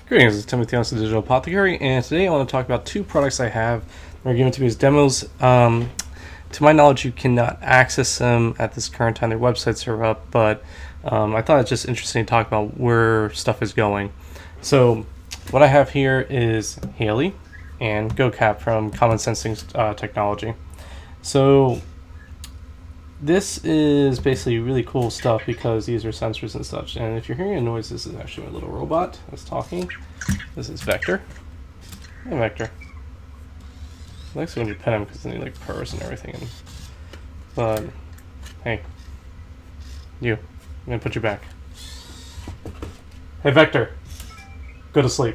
Greetings, it's Timothy on the Digital Apothecary, and today I want to talk about two products I have that are given to me as demos. To my knowledge, you cannot access them at this current time. Their websites are up, but I thought it's just interesting to talk about where stuff is going. So what I have here is Haley and GoCap from Common Sensing Technology. So this is basically really cool stuff because these are sensors and such. And if you're hearing a noise, this is actually a little robot that's talking. This is Vector. Hey, Vector. I like when you pet him because then he like purrs and everything. But hey, you. I'm gonna put you back. Hey, Vector. Go to sleep.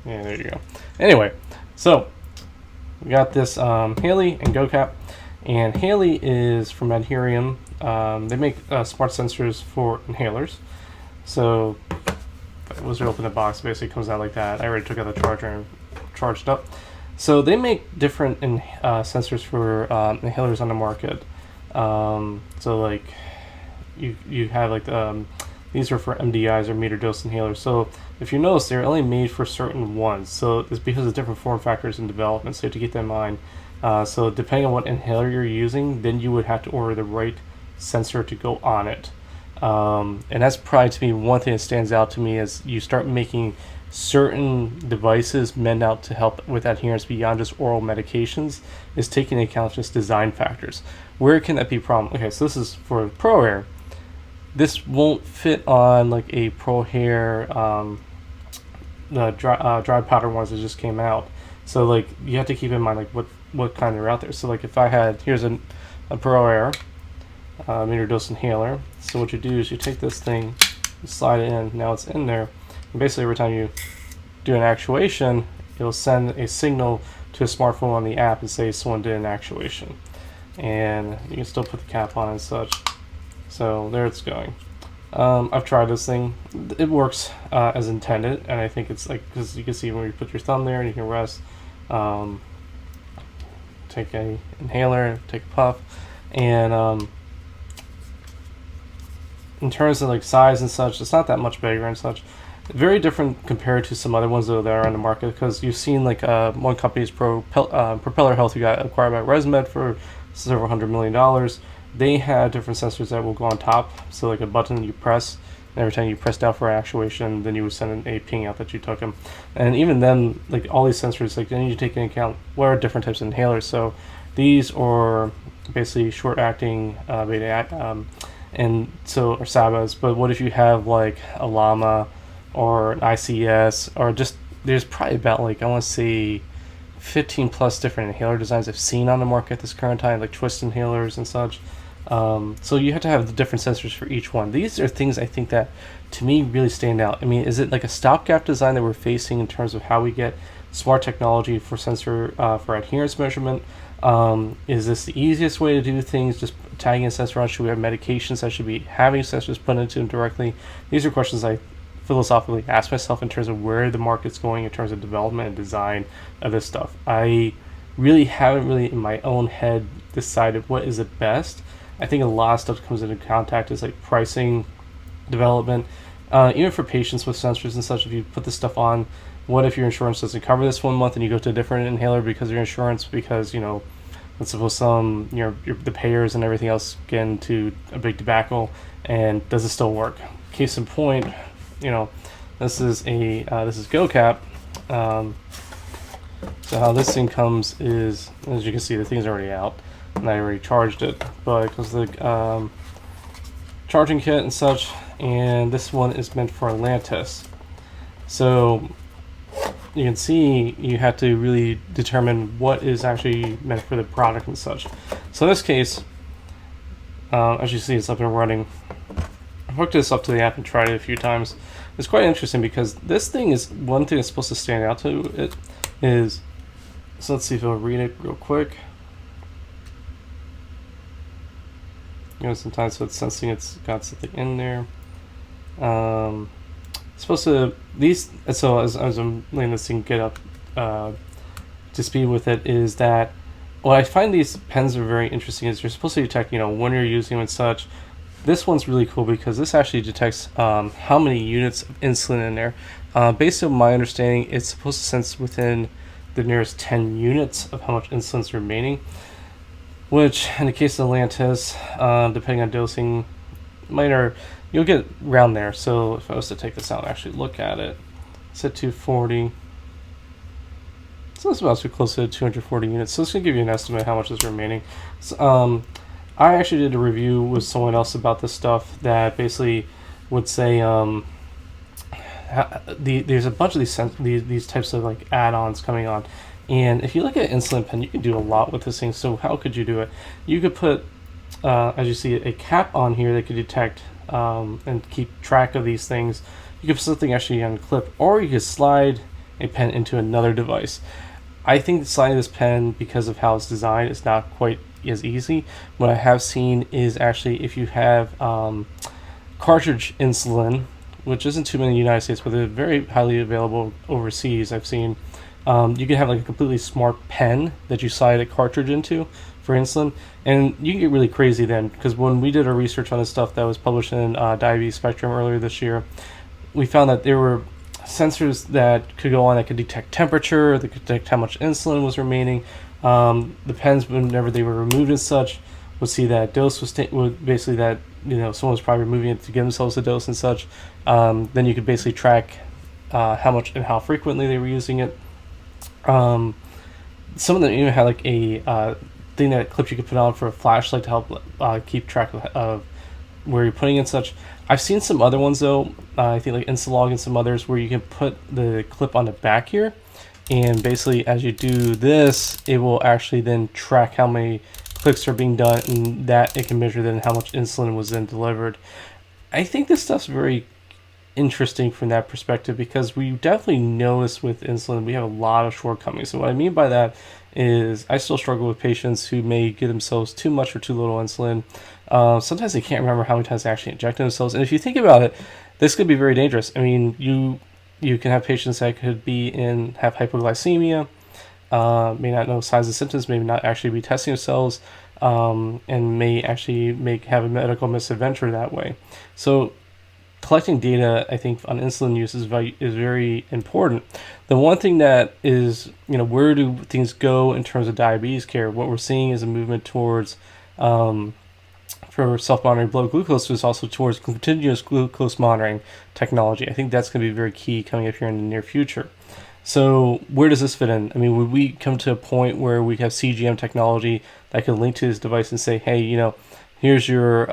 Yeah, there you go. Anyway, so we got this Haley and GoCap. And Haley is from Adherence. They make smart sensors for inhalers. So if I was to open the box, it basically comes out like that. I already took out the charger and charged up. So they make different sensors for inhalers on the market. So like you have like these are for MDIs or meter dose inhalers. So if you notice, they're only made for certain ones. So it's because of different form factors in development. So you have to keep that in mind. So depending on what inhaler you're using, then you would have to order the right sensor to go on it. And that's probably, to me, one thing that stands out to me as you start making certain devices meant out to help with adherence beyond just oral medications, is taking into account just design factors. Where can that be a problem? Okay, so this is for ProAir. This won't fit on like a ProAir, the dry powder ones that just came out. So like you have to keep in mind like what kind are out there. So like if I had, here's a ProAir meter dose inhaler. So what you do is you take this thing, you slide it in, now it's in there, and basically every time you do an actuation, it'll send a signal to a smartphone on the app and say someone did an actuation. And you can still put the cap on and such. So there it's going. I've tried this thing. It works as intended, and I think it's like, because you can see when you put your thumb there and you can rest, take a inhaler, take a puff, and in terms of like size and such, it's not that much bigger and such. Very different compared to some other ones that are on the market, because you've seen like one company's Propeller Health, who got acquired by ResMed for several $100 million. They had different sensors that will go on top, so like a button you press, and every time you press down for actuation, then you would send a ping out that you took them. And even then, like all these sensors, like then you take into account what are different types of inhalers. So these are basically short-acting beta, and so are SABAs. But what if you have like a LAMA or an ICS, or just there's probably about like I want to say 15 plus different inhaler designs I've seen on the market at this current time, like twist inhalers and such. So you have to have the different sensors for each one. These are things I think that, to me, really stand out. I mean, is it like a stopgap design that we're facing in terms of how we get smart technology for sensor for adherence measurement? Is this the easiest way to do things, just tagging a sensor on? Should we have medications that should be having sensors put into them directly? These are questions I philosophically ask myself in terms of where the market's going in terms of development and design of this stuff. I really haven't in my own head decided what is the best. I think a lot of stuff comes into contact is like pricing, development, even for patients with sensors and such. If you put this stuff on, what if your insurance doesn't cover this 1 month and you go to a different inhaler because of your insurance, because let's suppose the payers and everything else get into a big debacle, and does it still work? Case in point, this is GoCap. So how this thing comes is, as you can see, the thing's already out, and I already charged it, but it comes with the charging kit and such, and this one is meant for a lab test. So you can see you have to really determine what is actually meant for the product and such. So in this case, as you see, it's up and running. I hooked this up to the app and tried it a few times. It's quite interesting because this thing is one thing that's supposed to stand out to it is, so let's see if I'll read it real quick. Sometimes so it's sensing it's got something in there. It's supposed to, so as I'm letting this thing get up to speed with it, is that what I find these pens are very interesting is you're supposed to detect, when you're using them and such. This one's really cool because this actually detects how many units of insulin in there. Based on my understanding, it's supposed to sense within the nearest 10 units of how much insulin is remaining, which in the case of Lantus, depending on dosing, you'll get around there. So if I was to take this out and actually look at it, it's at 240. So it's about too close to 240 units. So it's going to give you an estimate of how much is remaining. So, I actually did a review with someone else about this stuff that basically would say there's a bunch of these types of like add-ons coming on, and if you look at Insulin Pen, you can do a lot with this thing. So how could you do it? You could put, as you see, a cap on here that could detect and keep track of these things. You could put something actually on a clip, or you could slide a pen into another device. I think sliding this pen, because of how it's designed, is not quite as easy. What I have seen is actually if you have cartridge insulin, which isn't too many in the United States, but they're very highly available overseas. I've seen you can have like a completely smart pen that you slide a cartridge into for insulin, and you can get really crazy then, because when we did our research on this stuff that was published in Diabetes Spectrum earlier this year, we found that there were sensors that could go on that could detect temperature, that could detect how much insulin was remaining. The pens, whenever they were removed and such, would see that dose was basically that someone was probably removing it to give themselves a dose and such. Then you could basically track how much and how frequently they were using it. Some of them even had like a thing that clips you could put on for a flashlight to help keep track of where you're putting in such. I've seen some other ones though, I think like Insulog and some others, where you can put the clip on the back here, and basically as you do this, it will actually then track how many clicks are being done, and that it can measure then how much insulin was then delivered. I think this stuff's very interesting from that perspective, because we definitely notice with insulin we have a lot of shortcomings. So what I mean by that is I still struggle with patients who may give themselves too much or too little insulin. Sometimes they can't remember how many times they actually inject themselves, and if you think about it, this could be very dangerous. I mean, you can have patients that could have hypoglycemia, may not know signs and symptoms, may not actually be testing themselves, and may actually have a medical misadventure that way. So collecting data, I think, on insulin use is very important. The one thing that is, where do things go in terms of diabetes care? What we're seeing is a movement towards, for self-monitoring blood glucose, is also towards continuous glucose monitoring technology. I think that's going to be very key coming up here in the near future. So where does this fit in? I mean, would we come to a point where we have CGM technology that can link to this device and say, hey, here's your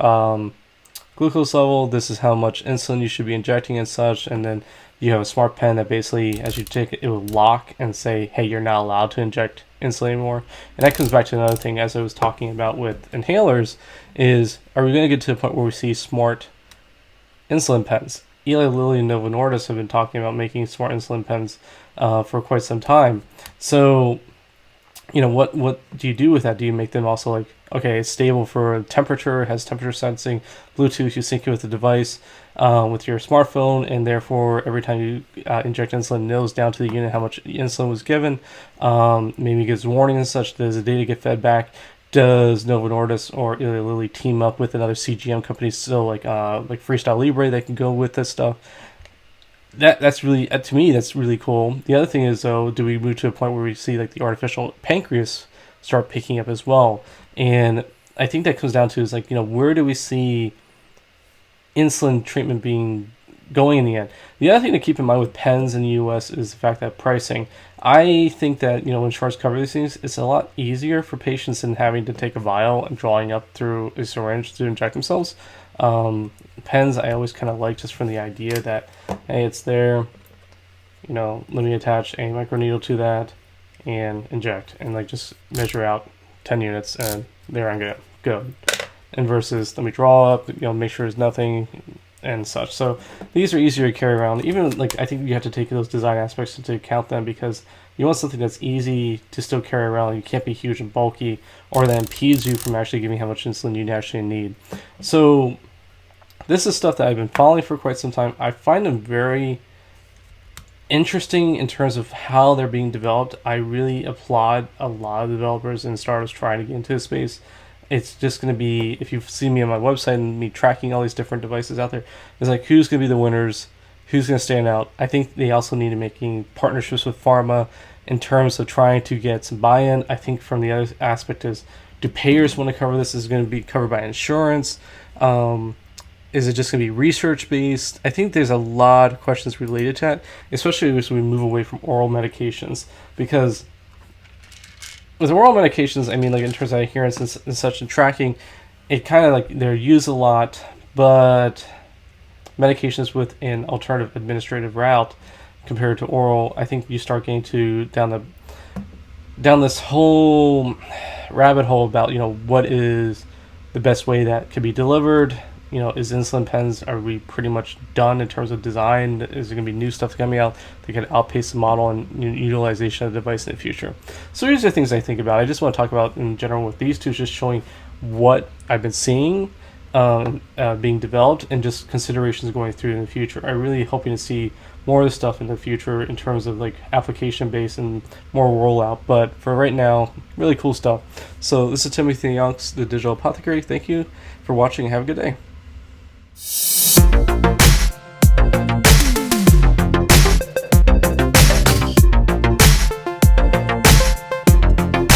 glucose level, this is how much insulin you should be injecting and such, and then you have a smart pen that basically, as you take it, it will lock and say, hey, you're not allowed to inject insulin anymore. And that comes back to another thing, as I was talking about with inhalers, is are we going to get to a point where we see smart insulin pens? Eli Lilly and Novo Nordisk have been talking about making smart insulin pens for quite some time. So, what do you do with that? Do you make them also like, okay, it's stable for temperature, has temperature sensing, Bluetooth, you sync it with the device with your smartphone, and therefore every time you inject insulin, it knows down to the unit how much insulin was given. Maybe it gives warning and such. Does the data get fed back? Does Novo Nordisk or Eli Lilly team up with another CGM company, so like Freestyle Libre, that can go with this stuff? That's really, to me, that's really cool. The other thing is, though, do we move to a point where we see like the artificial pancreas start picking up as well? And I think that comes down to is like, where do we see insulin treatment going in the end? The other thing to keep in mind with pens in the US is the fact that pricing. I think that, when insurance covers these things, it's a lot easier for patients than having to take a vial and drawing up through a syringe to inject themselves. Pens I always kind of like, just from the idea that, hey, it's there, let me attach a microneedle to that and inject, and like just measure out 10 units and there I'm good. And versus let me draw up, make sure there's nothing and such. So these are easier to carry around. Even like, I think you have to take those design aspects into account then, because you want something that's easy to still carry around. You can't be huge and bulky, or that impedes you from actually giving how much insulin you actually need. So this is stuff that I've been following for quite some time. I find them very interesting in terms of how they're being developed. I really applaud a lot of developers and startups trying to get into this space. it's just going to be, if you've seen me on my website and me tracking all these different devices out there, it's like who's going to be the winners, who's going to stand out. I think they also need to making partnerships with pharma in terms of trying to get some buy-in. I think from the other aspect is, do payers want to cover this? Is it going to be covered by insurance? Is it just going to be research based? I think there's a lot of questions related to that, especially as we move away from oral medications, because with oral medications, I mean, like in terms of adherence and such and tracking, it kind of like they're used a lot, but medications with an alternative administrative route compared to oral, I think you start getting to down this whole rabbit hole about, what is the best way that could be delivered. Is Insulin Pens, are we pretty much done in terms of design? Is there going to be new stuff coming out that could outpace the model and utilization of the device in the future? So these are things I think about. I just want to talk about in general with these two, just showing what I've been seeing being developed and just considerations going through in the future. I'm really hoping to see more of this stuff in the future in terms of like application based and more rollout. But for right now, really cool stuff. So this is Timothy Yonks, the Digital Apothecary. Thank you for watching and have a good day.